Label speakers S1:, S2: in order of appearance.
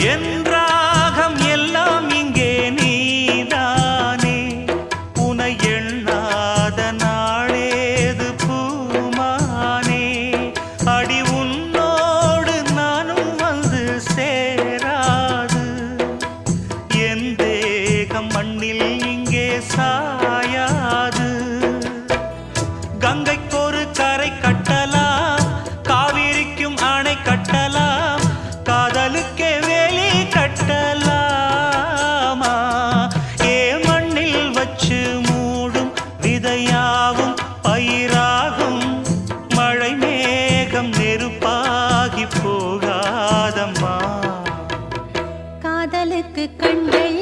S1: என்றாகம் எல்லாம் இங்கே நீதானே உனை எண்ணாத நாளேது பூமானே அடி உன்னோடு நானும் வந்து சேராது என் தேகம் மண்ணில் இங்கே சாயாது கங்கைக்கொரு கரை கட்டலாம் காவிரிக்கும் அணை கட்டலாம் காதலுக்கே வேலி கட்டலாமா ஏ மண்ணில் வச்சு மூடும் விதையாவும் பயிராகும் மழை மேகம் நெருப்பாகி போகாதம்மா
S2: காதலுக்கு கண்கள்